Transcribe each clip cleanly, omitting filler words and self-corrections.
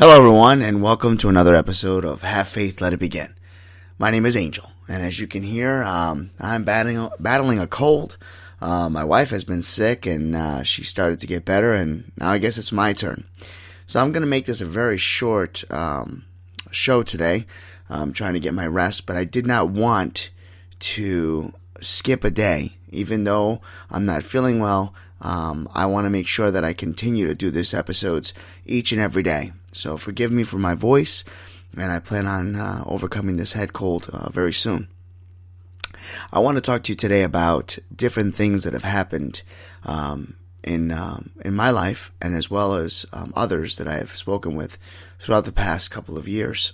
Hello everyone, and welcome to another episode of Have Faith, Let It Begin. My name is Angel, and as you can hear, I'm battling a cold. My wife has been sick, and she started to get better, and now I guess it's my turn. So I'm going to make this a very short show today. I'm trying to get my rest, but I did not want to skip a day, even though I'm not feeling well. I want to make sure that I continue to do these episodes each and every day. So forgive me for my voice, and I plan on overcoming this head cold very soon. I want to talk to you today about different things that have happened in my life, and as well as others that I have spoken with throughout the past couple of years.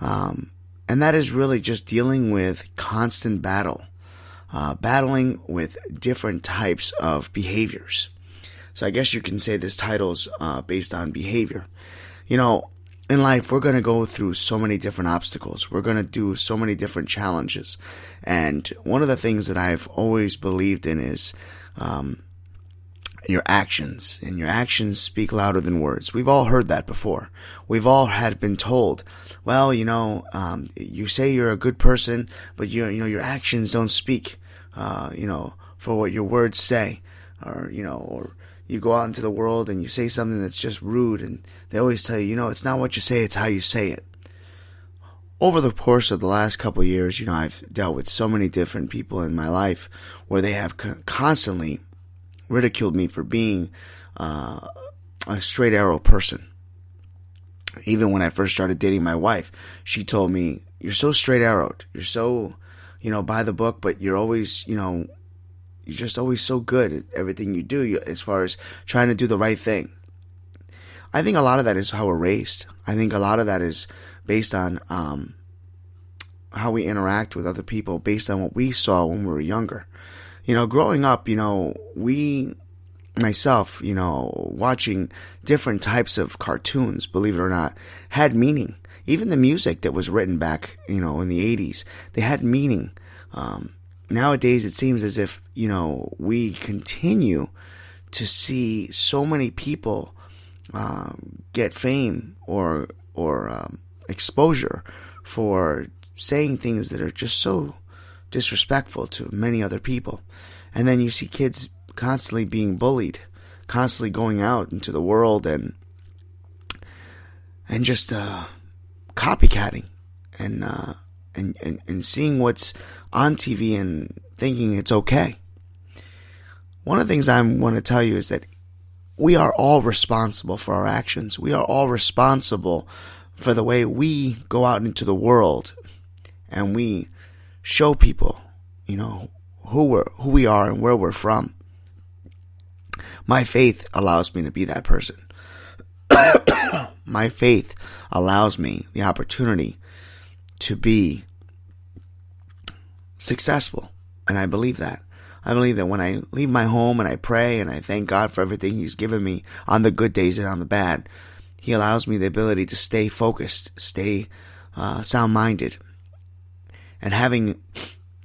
And that is really just dealing with constant battling with different types of behaviors. So I guess you can say this title's based on behavior. You know, in life, we're going to go through so many different obstacles. We're going to do so many different challenges. And one of the things that I've always believed in is your actions. And your actions speak louder than words. We've all heard that before. We've all had been told, well, you say you're a good person, but your actions don't speak, for what your words say, or you go out into the world and you say something that's just rude, and they always tell you, it's not what you say, it's how you say it. Over the course of the last couple of years, I've dealt with so many different people in my life where they have constantly ridiculed me for being a straight arrow person. Even when I first started dating my wife, she told me, you're so straight arrowed. You're so, by the book, but you're always, you're just always so good at everything you do as far as trying to do the right thing. I think a lot of that is how we're raised. I think a lot of that is based on how we interact with other people, based on what we saw when we were younger. Growing up, myself, watching different types of cartoons, believe it or not, had meaning. Even the music that was written back, in the 80s, they had meaning. Nowadays, it seems as if, we continue to see so many people get fame or exposure for saying things that are just so disrespectful to many other people. And then you see kids constantly being bullied, constantly going out into the world and just copycatting and seeing what's on TV and thinking it's okay. One of the things I want to tell you is that we are all responsible for our actions. We are all responsible for the way we go out into the world and we show people, who we are and where we're from. My faith allows me to be that person. My faith allows me the opportunity to be successful. And I believe that. I believe that when I leave my home and I pray and I thank God for everything He's given me on the good days and on the bad, He allows me the ability to stay focused, stay sound-minded. And having,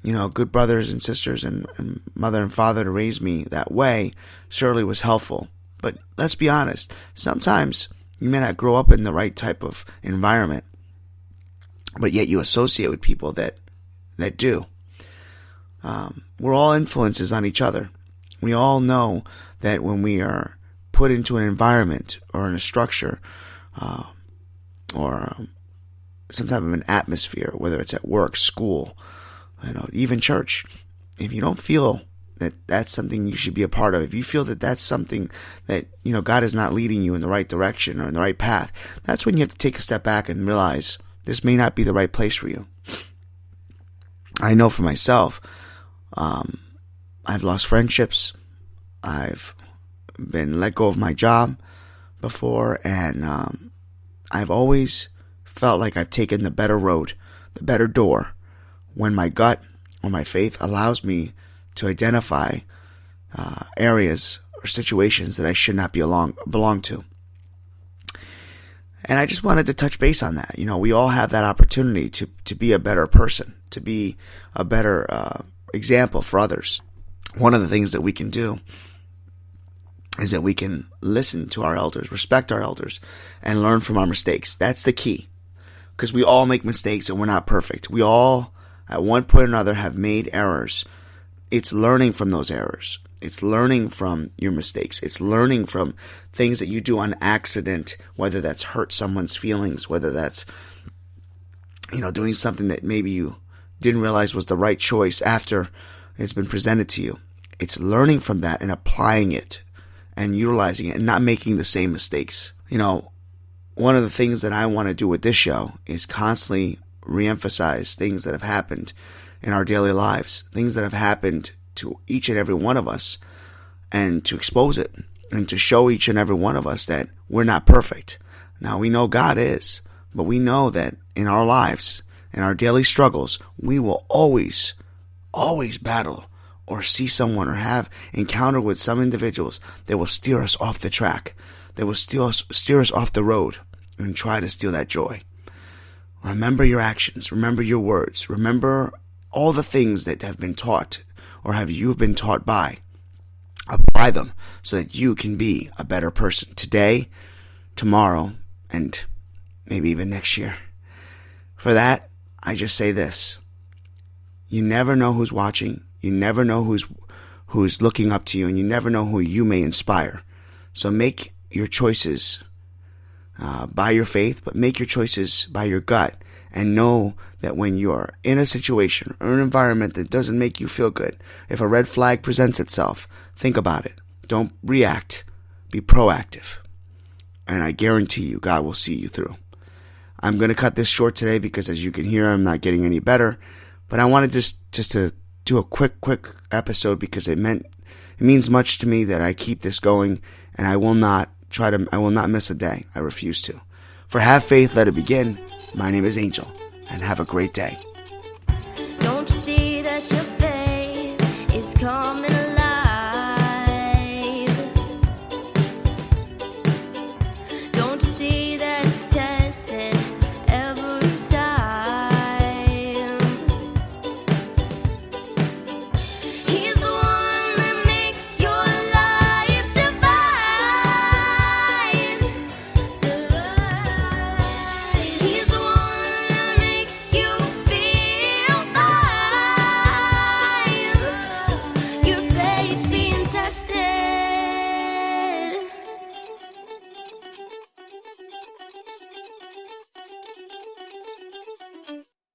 good brothers and sisters and mother and father to raise me that way surely was helpful. But let's be honest, sometimes you may not grow up in the right type of environment, but yet you associate with people that do. We're all influences on each other. We all know that when we are put into an environment or in a structure or some type of an atmosphere, whether it's at work, school, even church, if you don't feel that that's something you should be a part of, if you feel that that's something that, God is not leading you in the right direction or in the right path, that's when you have to take a step back and realize this may not be the right place for you. I know for myself, I've lost friendships. I've been let go of my job before, and I've always felt like I've taken the better road, the better door, when my gut or my faith allows me to identify areas or situations that I should not belong to. And I just wanted to touch base on that. We all have that opportunity to be a better person, to be a better example for others. One of the things that we can do is that we can listen to our elders, respect our elders, and learn from our mistakes. That's the key. Because we all make mistakes and we're not perfect. We all, at one point or another, have made errors. It's learning from those errors. It's learning from your mistakes. It's learning from things that you do on accident, whether that's hurt someone's feelings, whether that's, doing something that maybe you didn't realize was the right choice after it's been presented to you. It's learning from that and applying it and utilizing it and not making the same mistakes. One of the things that I want to do with this show is constantly reemphasize things that have happened in our daily lives, things that have happened to each and every one of us, and to expose it and to show each and every one of us that we're not perfect. Now, we know God is, but we know that in our lives, in our daily struggles, we will always battle or see someone or have encounter with some individuals that will steer us off the track, that will steer us off the road and try to steal that joy. Remember your actions. Remember your words. Remember all the things that have been taught or you've been taught by. Apply them so that you can be a better person today, tomorrow, and maybe even next year. For that, I just say this. You never know who's watching. You never know who's looking up to you, and you never know who you may inspire. So make your choices by your faith, but make your choices by your gut. And know that when you're in a situation or an environment that doesn't make you feel good, if a red flag presents itself, think about it. Don't react. Be proactive. And I guarantee you, God will see you through. I'm going to cut this short today because, as you can hear, I'm not getting any better. But I wanted just to do a quick episode because it means much to me that I keep this going, and I will not miss a day. I refuse to. For Have Faith, Let It Begin, my name is Angel, and have a great day.